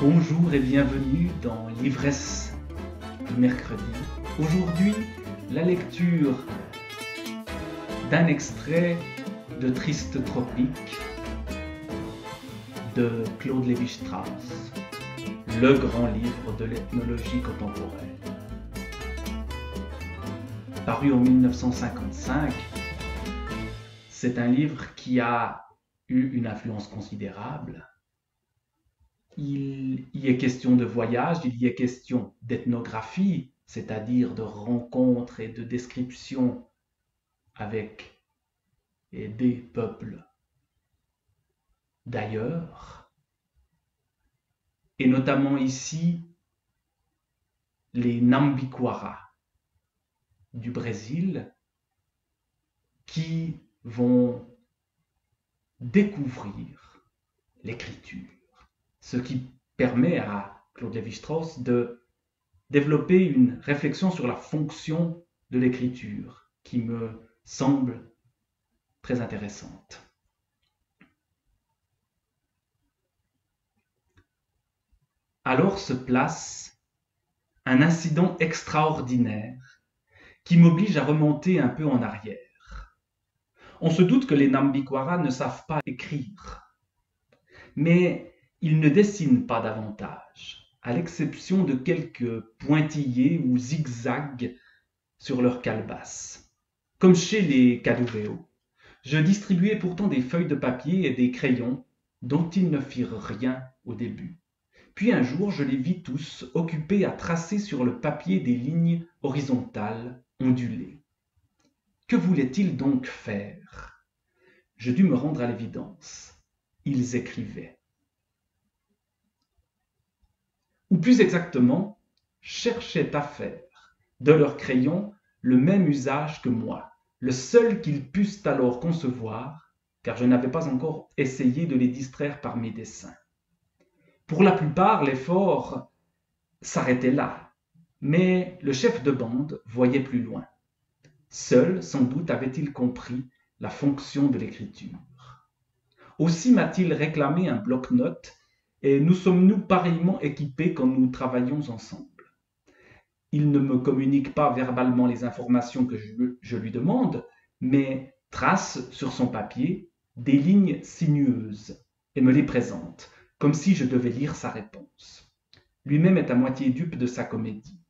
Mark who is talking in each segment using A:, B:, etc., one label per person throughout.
A: Bonjour et bienvenue dans l'ivresse du mercredi. Aujourd'hui, la lecture d'un extrait de Triste Tropique de Claude Lévi-Strauss, le grand livre de l'ethnologie contemporaine. Paru en 1955, c'est un livre qui a eu une influence considérable. Il y est question de voyage, il y est question d'ethnographie, c'est-à-dire de rencontres et de descriptions avec et des peuples d'ailleurs, et notamment ici les Nambiquara du Brésil qui vont découvrir l'écriture. Ce qui permet à Claude Lévi-Strauss de développer une réflexion sur la fonction de l'écriture qui me semble très intéressante. Alors se place un incident extraordinaire qui m'oblige à remonter un peu en arrière. On se doute que les Nambiquara ne savent pas écrire, mais ils ne dessinent pas davantage, à l'exception de quelques pointillés ou zigzags sur leur calebasse. Comme chez les Cadouvéo, je distribuais pourtant des feuilles de papier et des crayons dont ils ne firent rien au début. Puis un jour, je les vis tous occupés à tracer sur le papier des lignes horizontales ondulées. Que voulaient-ils donc faire? Je dus me rendre à l'évidence. Ils écrivaient. Ou plus exactement, cherchaient à faire de leurs crayons le même usage que moi, le seul qu'ils pussent alors concevoir, car je n'avais pas encore essayé de les distraire par mes dessins. Pour la plupart, l'effort s'arrêtait là, mais le chef de bande voyait plus loin. Seul, sans doute, avait-il compris la fonction de l'écriture. Aussi m'a-t-il réclamé un bloc-notes et nous sommes-nous pareillement équipés quand nous travaillons ensemble. Il ne me communique pas verbalement les informations que je lui demande, mais trace sur son papier des lignes sinueuses et me les présente, comme si je devais lire sa réponse. Lui-même est à moitié dupe de sa comédie.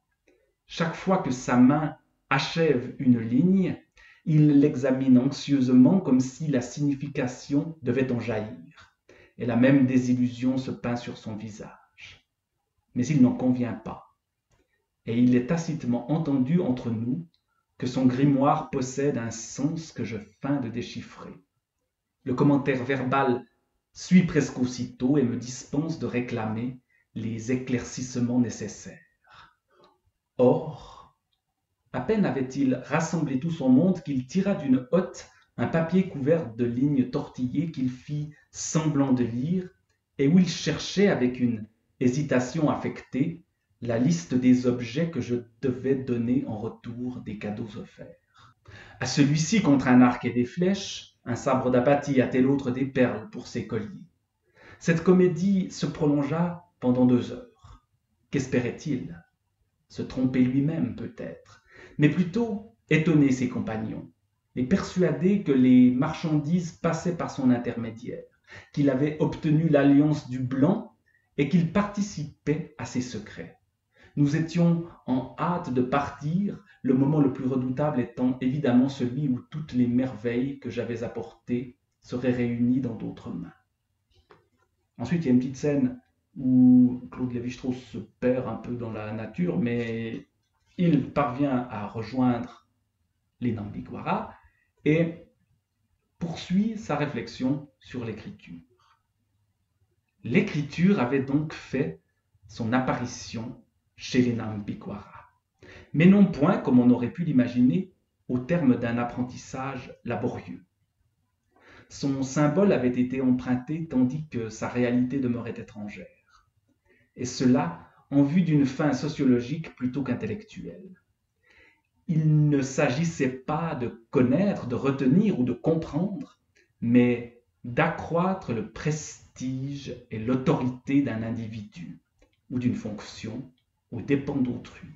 A: Chaque fois que sa main achève une ligne, il l'examine anxieusement comme si la signification devait en jaillir, et la même désillusion se peint sur son visage. Mais il n'en convient pas, et il est tacitement entendu entre nous que son grimoire possède un sens que je feins de déchiffrer. Le commentaire verbal suit presque aussitôt et me dispense de réclamer les éclaircissements nécessaires. Or, à peine avait-il rassemblé tout son monde qu'il tira d'une hotte un papier couvert de lignes tortillées qu'il fit semblant de lire et où il cherchait avec une hésitation affectée la liste des objets que je devais donner en retour des cadeaux offerts. À celui-ci contre un arc et des flèches, un sabre d'apathie, à tel autre des perles pour ses colliers. Cette comédie se prolongea pendant 2 heures. Qu'espérait-il? Se tromper lui-même peut-être, mais plutôt étonner ses compagnons, les persuader que les marchandises passaient par son intermédiaire, qu'il avait obtenu l'alliance du blanc et qu'il participait à ses secrets. Nous étions en hâte de partir, le moment le plus redoutable étant évidemment celui où toutes les merveilles que j'avais apportées seraient réunies dans d'autres mains. Ensuite, il y a une petite scène où Claude Lévi-Strauss se perd un peu dans la nature, mais il parvient à rejoindre les Nambiquara et poursuit sa réflexion sur l'écriture. L'écriture avait donc fait son apparition chez les Nambiquara, mais non point, comme on aurait pu l'imaginer, au terme d'un apprentissage laborieux. Son symbole avait été emprunté tandis que sa réalité demeurait étrangère, et cela en vue d'une fin sociologique plutôt qu'intellectuelle. Il ne s'agissait pas de connaître, de retenir ou de comprendre, mais d'accroître le prestige et l'autorité d'un individu ou d'une fonction aux dépens d'autrui.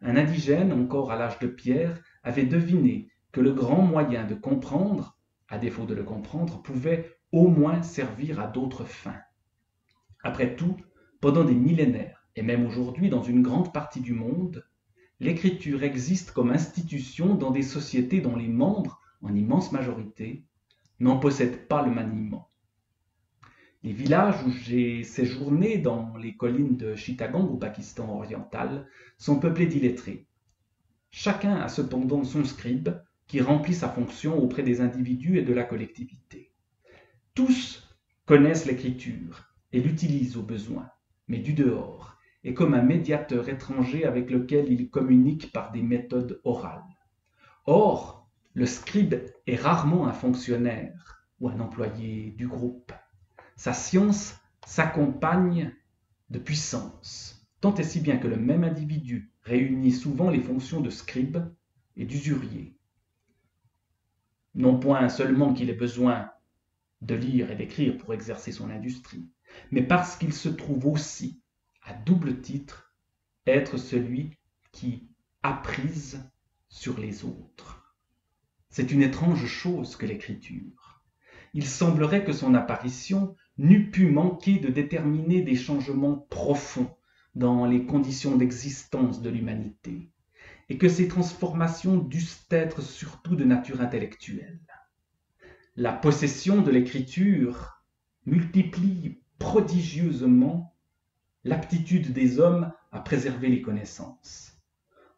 A: Un indigène, encore à l'âge de pierre, avait deviné que le grand moyen de comprendre, à défaut de le comprendre, pouvait au moins servir à d'autres fins. Après tout, pendant des millénaires, et même aujourd'hui dans une grande partie du monde, l'écriture existe comme institution dans des sociétés dont les membres, en immense majorité, n'en possèdent pas le maniement. Les villages où j'ai séjourné dans les collines de Chittagong au Pakistan oriental sont peuplés d'illettrés. Chacun a cependant son scribe qui remplit sa fonction auprès des individus et de la collectivité. Tous connaissent l'écriture et l'utilisent au besoin, mais du dehors, et comme un médiateur étranger avec lequel ils communiquent par des méthodes orales. Or, le scribe est rarement un fonctionnaire ou un employé du groupe. Sa science s'accompagne de puissance, tant et si bien que le même individu réunit souvent les fonctions de scribe et d'usurier. Non point seulement qu'il ait besoin de lire et d'écrire pour exercer son industrie, mais parce qu'il se trouve aussi, à double titre, être celui qui apprise sur les autres. C'est une étrange chose que l'écriture. Il semblerait que son apparition n'eût pu manquer de déterminer des changements profonds dans les conditions d'existence de l'humanité, et que ces transformations dussent être surtout de nature intellectuelle. La possession de l'écriture multiplie prodigieusement l'aptitude des hommes à préserver les connaissances.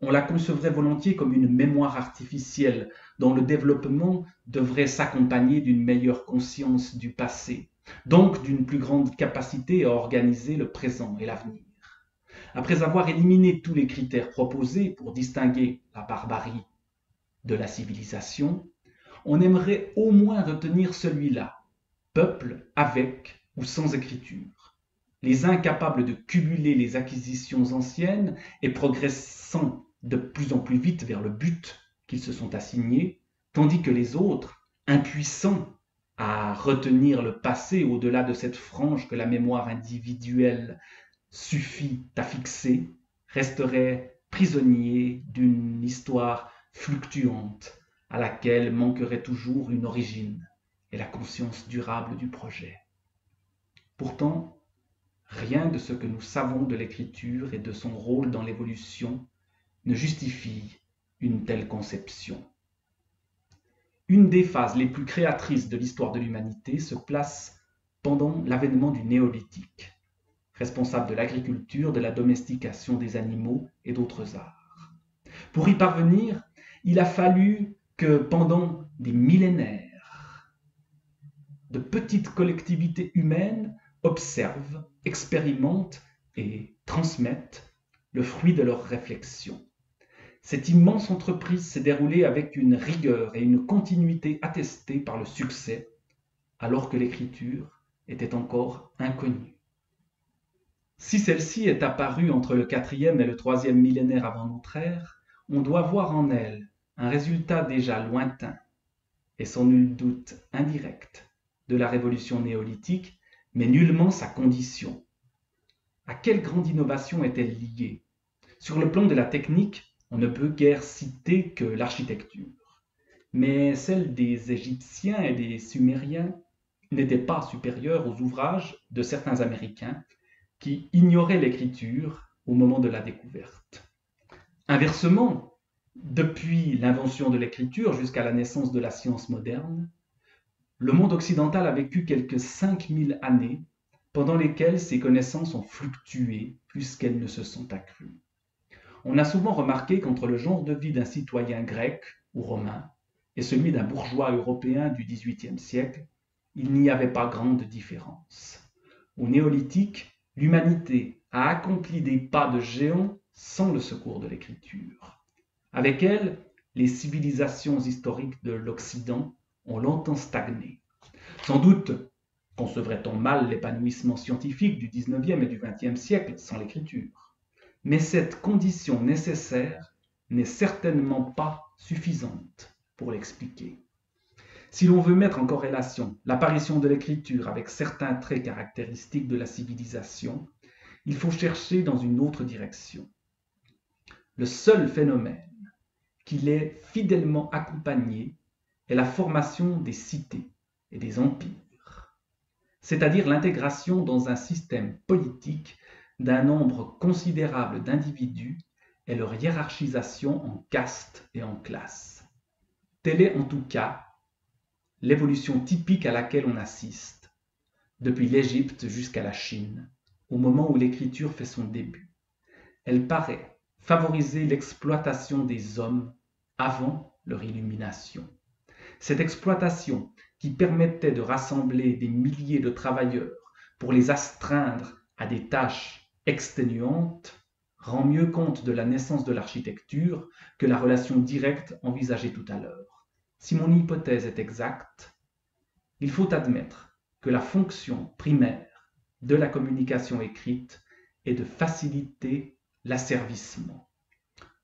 A: On la concevrait volontiers comme une mémoire artificielle dont le développement devrait s'accompagner d'une meilleure conscience du passé, donc d'une plus grande capacité à organiser le présent et l'avenir. Après avoir éliminé tous les critères proposés pour distinguer la barbarie de la civilisation, on aimerait au moins retenir celui-là, peuple avec ou sans écriture, les incapables de cumuler les acquisitions anciennes et progressant de plus en plus vite vers le but qu'ils se sont assignés, tandis que les autres, impuissants à retenir le passé au-delà de cette frange que la mémoire individuelle suffit à fixer, resteraient prisonniers d'une histoire fluctuante à laquelle manquerait toujours une origine et la conscience durable du projet. Pourtant, rien de ce que nous savons de l'écriture et de son rôle dans l'évolution ne justifie une telle conception. Une des phases les plus créatrices de l'histoire de l'humanité se place pendant l'avènement du néolithique, responsable de l'agriculture, de la domestication des animaux et d'autres arts. Pour y parvenir, il a fallu que pendant des millénaires, de petites collectivités humaines observent, expérimentent et transmettent le fruit de leurs réflexions. Cette immense entreprise s'est déroulée avec une rigueur et une continuité attestées par le succès, alors que l'écriture était encore inconnue. Si celle-ci est apparue entre le 4e et le 3e millénaire avant notre ère, on doit voir en elle un résultat déjà lointain, et sans nul doute indirect, de la révolution néolithique, mais nullement sa condition. À quelle grande innovation est-elle liée? Sur le plan de la technique, on ne peut guère citer que l'architecture, mais celle des Égyptiens et des Sumériens n'était pas supérieure aux ouvrages de certains Américains qui ignoraient l'écriture au moment de la découverte. Inversement, depuis l'invention de l'écriture jusqu'à la naissance de la science moderne, le monde occidental a vécu quelques 5000 années pendant lesquelles ses connaissances ont fluctué plus qu'elles ne se sont accrues. On a souvent remarqué qu'entre le genre de vie d'un citoyen grec ou romain et celui d'un bourgeois européen du XVIIIe siècle, il n'y avait pas grande différence. Au néolithique, l'humanité a accompli des pas de géant sans le secours de l'écriture. Avec elle, les civilisations historiques de l'Occident ont longtemps stagné. Sans doute concevrait-on mal l'épanouissement scientifique du XIXe et du XXe siècle sans l'écriture. Mais cette condition nécessaire n'est certainement pas suffisante pour l'expliquer. Si l'on veut mettre en corrélation l'apparition de l'écriture avec certains traits caractéristiques de la civilisation, il faut chercher dans une autre direction. Le seul phénomène qui l'ait fidèlement accompagné est la formation des cités et des empires, c'est-à-dire l'intégration dans un système politique d'un nombre considérable d'individus et leur hiérarchisation en castes et en classes. Telle est en tout cas l'évolution typique à laquelle on assiste, depuis l'Égypte jusqu'à la Chine, au moment où l'écriture fait son début. Elle paraît favoriser l'exploitation des hommes avant leur illumination. Cette exploitation qui permettait de rassembler des milliers de travailleurs pour les astreindre à des tâches exténuantes rend mieux compte de la naissance de l'architecture que la relation directe envisagée tout à l'heure. Si mon hypothèse est exacte, il faut admettre que la fonction primaire de la communication écrite est de faciliter l'asservissement.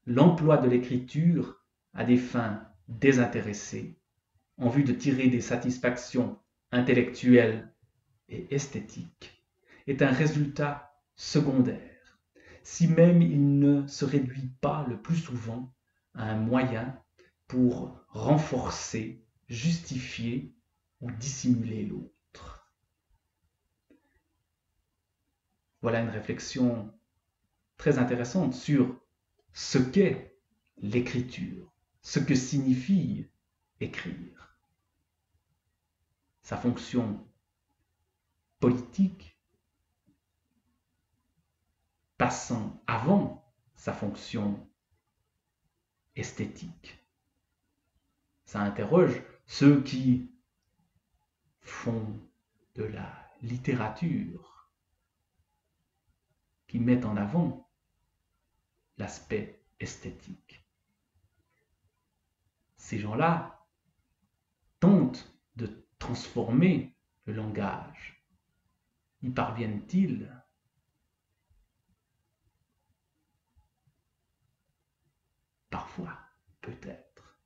A: L'emploi de l'écriture à des fins désintéressées, en vue de tirer des satisfactions intellectuelles et esthétiques, est un résultat secondaire, si même il ne se réduit pas le plus souvent à un moyen pour renforcer, justifier ou dissimuler l'autre. Voilà une réflexion très intéressante sur ce qu'est l'écriture, ce que signifie écrire, sa fonction politique passant avant sa fonction esthétique. Ça interroge ceux qui font de la littérature, qui mettent en avant l'aspect esthétique. Ces gens-là tentent de transformer le langage. Y parviennent-ils? Parfois, peut-être.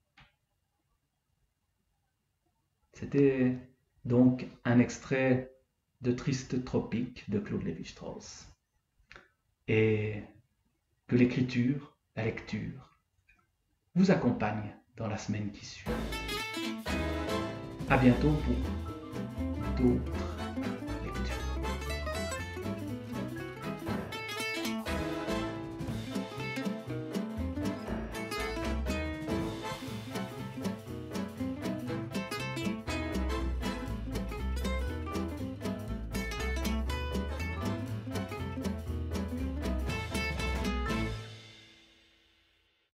A: C'était donc un extrait de Triste Tropique de Claude Lévi-Strauss. Et que l'écriture, la lecture, vous accompagne dans la semaine qui suit. À bientôt pour d'autres